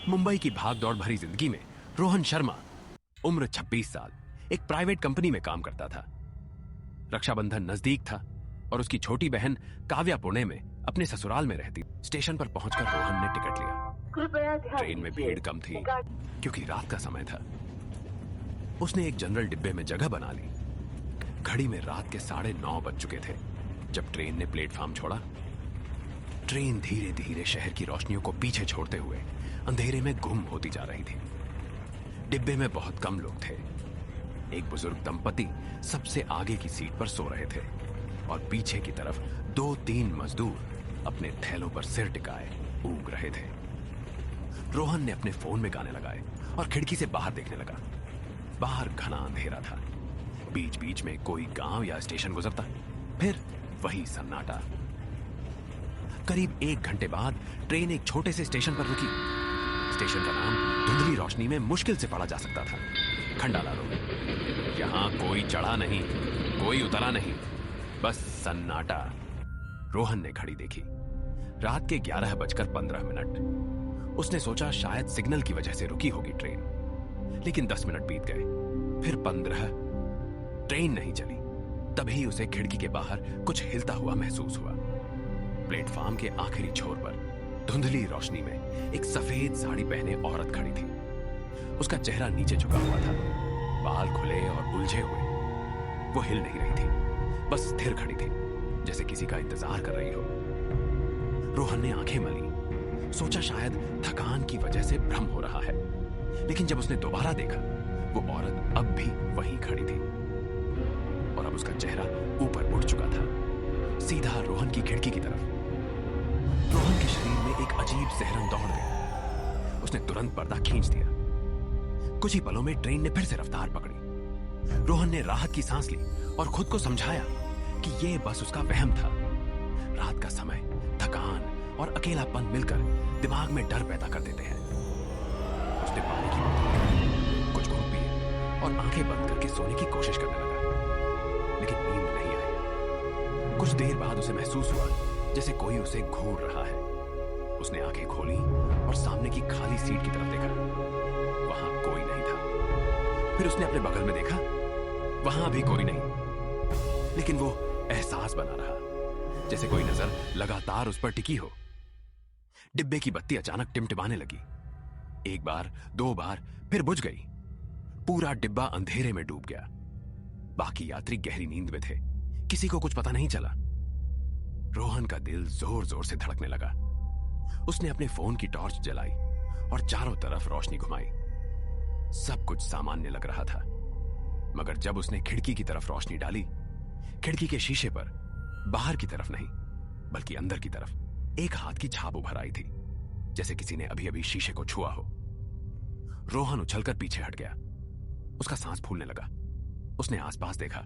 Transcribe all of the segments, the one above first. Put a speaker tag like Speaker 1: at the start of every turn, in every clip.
Speaker 1: मुंबई की भागदौड़ भरी जिंदगी में रोहन शर्मा उम्र 26 साल एक प्राइवेट कंपनी में काम करता था। रक्षाबंधन नजदीक था और उसकी छोटी बहन काव्या पुणे में अपने ससुराल में रहती। स्टेशन पर पहुंचकर रोहन ने टिकट लिया। ट्रेन में भीड़ कम थी क्योंकि रात का समय था। उसने एक जनरल डिब्बे में जगह बना ली। घड़ी में रात के 9:30 बज चुके थे जब ट्रेन ने प्लेटफॉर्म छोड़ा। ट्रेन धीरे धीरे शहर की रोशनियों को पीछे छोड़ते हुए अंधेरे में गुम होती जा रही थी। डिब्बे में बहुत कम लोग थे। एक बुजुर्ग दंपति सबसे आगे की सीट पर सो रहे थे और पीछे की तरफ 2-3 मजदूर अपने थैलों पर सिर टिकाए ऊँग रहे थे। रोहन ने अपने फोन में गाने लगाए और खिड़की से बाहर देखने लगा। बाहर घना अंधेरा था। बीच बीच में कोई गांव या स्टेशन गुजरता, फिर वही सन्नाटा। करीब 1 घंटे बाद ट्रेन एक छोटे से स्टेशन पर रुकी। स्टेशन का नाम धुंधली रोशनी में मुश्किल से पढ़ा जा सकता था, खंडाला रोड। यहां कोई चढ़ा नहीं, कोई उतरा नहीं, बस सन्नाटा। रोहन ने घड़ी देखी, रात के 11:15। उसने सोचा शायद सिग्नल की वजह से रुकी होगी ट्रेन, लेकिन 10 मिनट बीत गए, फिर 15। ट्रेन नहीं चली। तभी उसे खिड़की के बाहर कुछ हिलता हुआ महसूस हुआ। प्लेटफॉर्म के आखिरी छोर पर धुंधली रोशनी में एक सफेद साड़ी पहने औरत खड़ी थी। उसका चेहरा नीचे झुका हुआ था, बाल खुले और उलझे हुए। वो हिल नहीं रही थी, बस स्थिर खड़ी थी, जैसे किसी का इंतजार कर रही हो। रोहन ने आंखें मली, सोचा शायद थकान की वजह से भ्रम हो रहा है, लेकिन जब उसने दोबारा देखा, वो औरत अब भी वहीं खड़ी थी और अब उसका चेहरा ऊपर उठ चुका था, सीधा रोहन की खिड़की की तरफ। रोहन के शरीर में एक अजीब सिहरन दौड़ गया। उसने तुरंत पर्दा खींच दिया। कुछ ही पलों में ट्रेन ने फिर से रफ्तार पकड़ी। रोहन ने राहत की सांस ली और खुद को समझाया कि यह बस उसका वहम था। रात का समय, थकान और अकेलापन मिलकर दिमाग में डर पैदा कर देते हैं। उसने पानी की बोतल निकाली, कुछ घूंट पिए और आंखें बंद करके सोने की कोशिश करने लगा, लेकिन नींद नहीं आई। कुछ देर बाद उसे महसूस हुआ जैसे कोई उसे घूर रहा है। उसने आंखें खोली और सामने की खाली सीट की तरफ देखा। वहां कोई नहीं था। फिर उसने अपने बगल में देखा, वहां भी कोई नहीं, लेकिन वो एहसास बना रहा जैसे कोई नजर लगातार उस पर टिकी हो। डिब्बे की बत्ती अचानक टिमटिमाने लगी। 1 बार, 2 बार, फिर बुझ गई। पूरा डिब्बा अंधेरे में डूब गया। बाकी यात्री गहरी नींद में थे, किसी को कुछ पता नहीं चला। रोहन का दिल जोर जोर से धड़कने लगा। उसने अपने फोन की टॉर्च जलाई और चारों तरफ रोशनी घुमाई। सब कुछ सामान्य लग रहा था, मगर जब उसने खिड़की की तरफ रोशनी डाली, खिड़की के शीशे पर बाहर की तरफ नहीं बल्कि अंदर की तरफ एक हाथ की छाप उभर आई थी, जैसे किसी ने अभी अभी शीशे को छुआ हो। रोहन उछलकर पीछे हट गया। उसका सांस फूलने लगा। उसने आसपास देखा।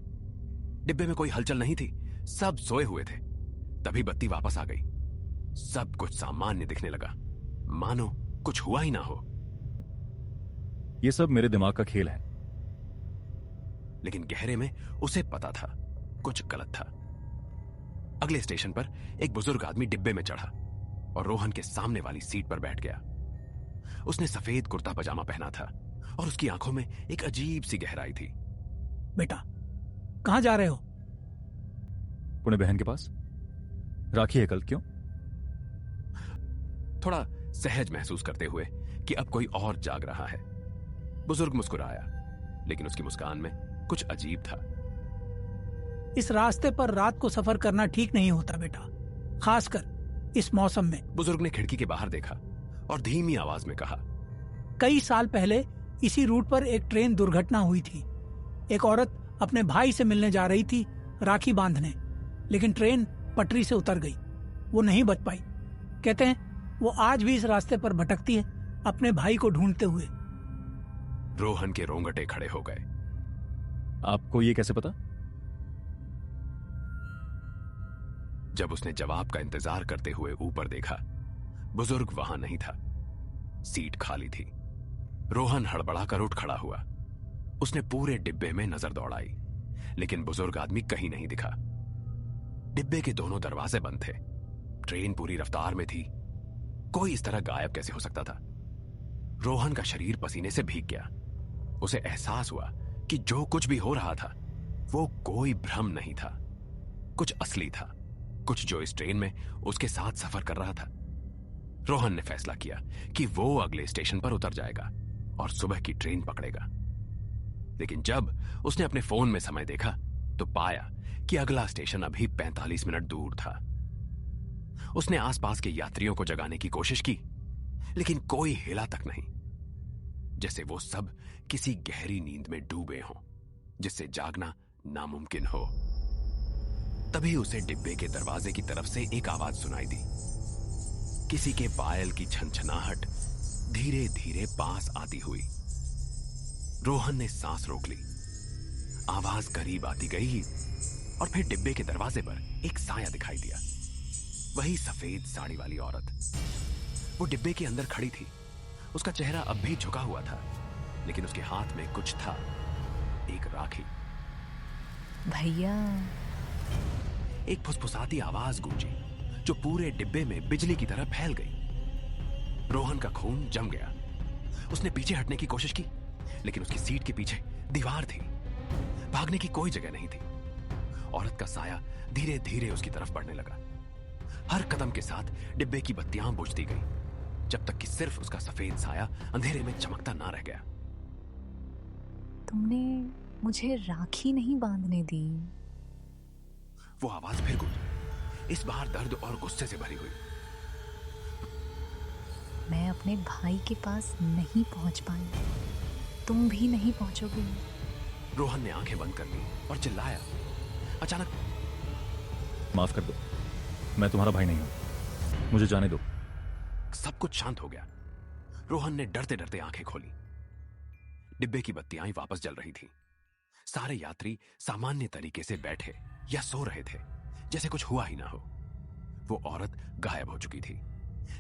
Speaker 1: डिब्बे में कोई हलचल नहीं थी, सब सोए हुए थे। तभी बत्ती वापस आ गई। सब कुछ सामान्य दिखने लगा, मानो कुछ हुआ ही ना हो।
Speaker 2: ये सब मेरे दिमाग का खेल है।
Speaker 1: लेकिन गहरे में उसे पता था कुछ गलत था। अगले स्टेशन पर एक बुजुर्ग आदमी डिब्बे में चढ़ा और रोहन के सामने वाली सीट पर बैठ गया। उसने सफेद कुर्ता पजामा पहना था और उसकी आंखों में एक अजीब सी गहराई थी।
Speaker 3: बेटा, कहां जा रहे हो?
Speaker 2: पुणे बहन के पास। राखी है कल, क्यों?
Speaker 1: थोड़ा सहज महसूस करते हुए कि अब कोई और जाग रहा है, बुजुर्ग मुस्कुराया, लेकिन उसकी मुस्कान में कुछ अजीब था।
Speaker 3: इस रास्ते पर रात को सफर करना ठीक नहीं होता बेटा, खासकर इस मौसम में।
Speaker 1: बुजुर्ग ने खिड़की के बाहर देखा और धीमी आवाज में कहा,
Speaker 3: कई साल पहले इसी रूट पर एक ट्रेन दुर्घटना हुई थी। एक औरत अपने भाई से मिलने जा रही थी राखी बांधने, लेकिन ट्रेन पटरी से उतर गई। वो नहीं बच पाई। कहते हैं वो आज भी इस रास्ते पर भटकती है, अपने भाई को ढूंढते हुए।
Speaker 1: रोहन के रोंगटे खड़े हो गए।
Speaker 2: आपको ये कैसे पता?
Speaker 1: जब उसने जवाब का इंतजार करते हुए ऊपर देखा, बुजुर्ग वहां नहीं था। सीट खाली थी। रोहन हड़बड़ाकर उठ खड़ा हुआ। उसने पूरे डिब्बे में नजर दौड़ाई, लेकिन बुजुर्ग आदमी कहीं नहीं दिखा। डिब्बे के दोनों दरवाजे बंद थे। ट्रेन पूरी रफ्तार में थी। कोई इस तरह गायब कैसे हो सकता था? रोहन का शरीर पसीने से भीग गया। उसे एहसास हुआ कि जो कुछ भी हो रहा था वो कोई भ्रम नहीं था, कुछ असली था, कुछ जो इस ट्रेन में उसके साथ सफर कर रहा था। रोहन ने फैसला किया कि वो अगले स्टेशन पर उतर जाएगा और सुबह की ट्रेन पकड़ेगा। लेकिन जब उसने अपने फोन में समय देखा तो पाया कि अगला स्टेशन अभी 45 मिनट दूर था। उसने आसपास के यात्रियों को जगाने की कोशिश की, लेकिन कोई हिला तक नहीं, जैसे वो सब किसी गहरी नींद में डूबे हों जिससे जागना नामुमकिन हो। तभी उसे डिब्बे के दरवाजे की तरफ से एक आवाज सुनाई दी। किसी के पायल की छनछनाहट धीरे धीरे पास आती हुई। रोहन ने सांस रोक ली। आवाज करीब आती गई और फिर डिब्बे के दरवाजे पर एक साया दिखाई दिया। वही सफेद साड़ी वाली औरत। वो डिब्बे के अंदर खड़ी थी। उसका चेहरा अब भी झुका हुआ था, लेकिन उसके हाथ में कुछ था, एक राखी।
Speaker 4: भैया।
Speaker 1: एक फुसफुसाती आवाज गूंजी जो पूरे डिब्बे में बिजली की तरह फैल गई। रोहन का खून जम गया। उसने पीछे हटने की कोशिश की, लेकिन उसकी सीट के पीछे दीवार थी। भागने की कोई जगह नहीं थी। औरत का साया धीरे धीरे उसकी तरफ बढ़ने लगा। हर कदम के साथ डिब्बे की बत्तियां बुझती गई, जब तक कि सिर्फ उसका सफेद साया अंधेरे में चमकता ना रह गया।
Speaker 4: तुमने मुझे राखी नहीं बांधने दी।
Speaker 1: वो आवाज फिर गूंजी, इस बार दर्द और गुस्से से भरी हुई।
Speaker 4: मैं अपने भाई के पास नहीं पहुंच पाई, तुम भी नहीं पहुंचोगे।
Speaker 1: रोहन ने आंखें बंद कर ली और चिल्लाया। अचानक,
Speaker 2: माफ कर दो, मैं तुम्हारा भाई नहीं हूं, मुझे जाने दो।
Speaker 1: सब कुछ शांत हो गया। रोहन ने डरते डरते आंखें खोली। डिब्बे की बत्तियां वापस जल रही थी। सारे यात्री सामान्य तरीके से बैठे या सो रहे थे, जैसे कुछ हुआ ही ना हो। वो औरत गायब हो चुकी थी,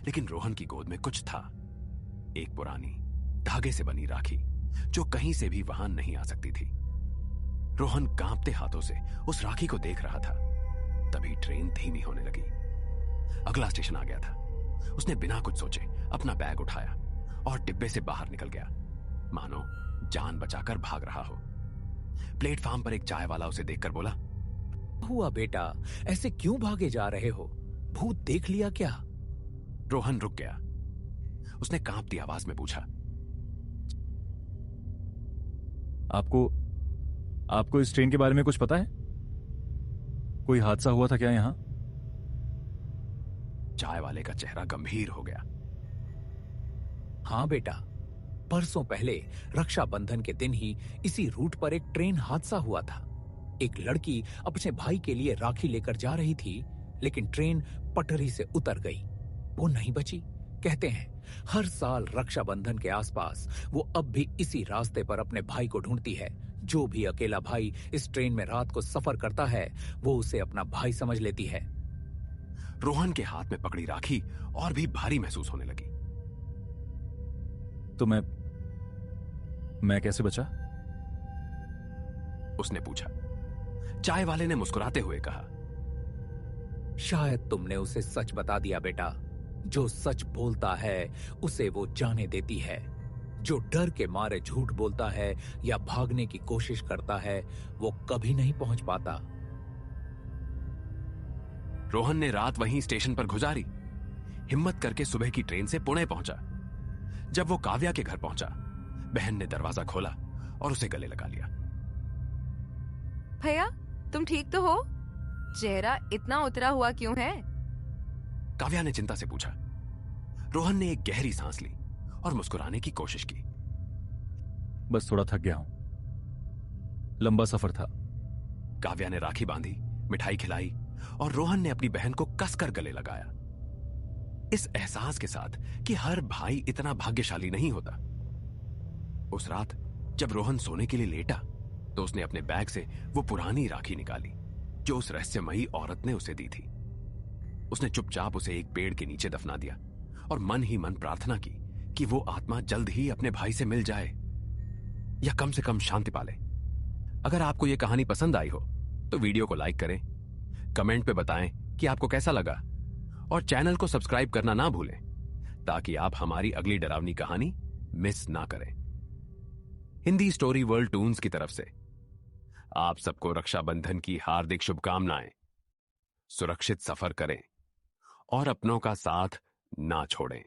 Speaker 1: लेकिन रोहन की गोद में कुछ था। एक पुरानी धागे से बनी राखी जो कहीं से भी वहां नहीं आ सकती थी। रोहन कांपते हाथों से उस राखी को देख रहा था। तभी ट्रेन धीमी होने लगी। अगला स्टेशन आ गया था। उसने बिना कुछ सोचे अपना बैग उठाया और डिब्बे से बाहर निकल गया, मानो जान बचाकर भाग रहा हो। प्लेटफार्म पर एक चाय वाला उसे देखकर बोला,
Speaker 5: हुआ बेटा, ऐसे क्यों भागे जा रहे हो? भूत देख लिया क्या?
Speaker 1: रोहन रुक गया। उसने कांपती आवाज में पूछा,
Speaker 2: आपको इस ट्रेन के बारे में कुछ पता है? कोई हादसा हुआ था क्या यहां?
Speaker 1: चाय वाले का चेहरा गंभीर हो गया।
Speaker 5: हाँ बेटा, परसों पहले रक्षाबंधन के दिन ही इसी रूट पर एक ट्रेन हादसा हुआ था। एक लड़की अपने भाई के लिए राखी लेकर जा रही थी, लेकिन ट्रेन पटरी से उतर गई। वो नहीं बची। कहते हैं हर साल रक्षाबंधन के आसपास वो अब भी इसी रास्ते पर अपने भाई को ढूंढती है। जो भी अकेला भाई इस ट्रेन में रात को सफर करता है, वो उसे अपना भाई समझ लेती है।
Speaker 1: रोहन के हाथ में पकड़ी राखी और भी भारी महसूस होने लगी।
Speaker 2: तो मैं कैसे बचा?
Speaker 1: उसने पूछा। चाय वाले ने मुस्कुराते हुए कहा,
Speaker 5: शायद तुमने उसे सच बता दिया बेटा। जो सच बोलता है उसे वो जाने देती है। जो डर के मारे झूठ बोलता है या भागने की कोशिश करता है, वो कभी नहीं पहुंच पाता।
Speaker 1: रोहन ने रात वहीं स्टेशन पर गुजारी। हिम्मत करके सुबह की ट्रेन से पुणे पहुंचा। जब वो काव्या के घर पहुंचा, बहन ने दरवाजा खोला और उसे गले लगा लिया।
Speaker 6: भैया, तुम ठीक तो हो? चेहरा इतना उतरा हुआ क्यों है?
Speaker 1: काव्या ने चिंता से पूछा। रोहन ने एक गहरी सांस ली और मुस्कुराने की कोशिश की।
Speaker 2: बस थोड़ा थक गया हूं, लंबा सफर था।
Speaker 1: काव्या ने राखी बांधी, मिठाई खिलाई और रोहन ने अपनी बहन को कसकर गले लगाया, इस एहसास के साथ कि हर भाई इतना भाग्यशाली नहीं होता। उस रात जब रोहन सोने के लिए लेटा तो उसने अपने बैग से वो पुरानी राखी निकाली जो उस रहस्यमयी औरत ने उसे दी थी। उसने चुपचाप उसे एक पेड़ के नीचे दफना दिया और मन ही मन प्रार्थना की कि वो आत्मा जल्द ही अपने भाई से मिल जाए या कम से कम शांति पाले। अगर आपको यह कहानी पसंद आई हो तो वीडियो को लाइक करें, कमेंट पे बताएं कि आपको कैसा लगा और चैनल को सब्सक्राइब करना ना भूलें ताकि आप हमारी अगली डरावनी कहानी मिस ना करें। हिंदी स्टोरी वर्ल्ड टून्स की तरफ से आप सबको रक्षाबंधन की हार्दिक शुभकामनाएं। सुरक्षित सफर करें और अपनों का साथ ना छोड़ें।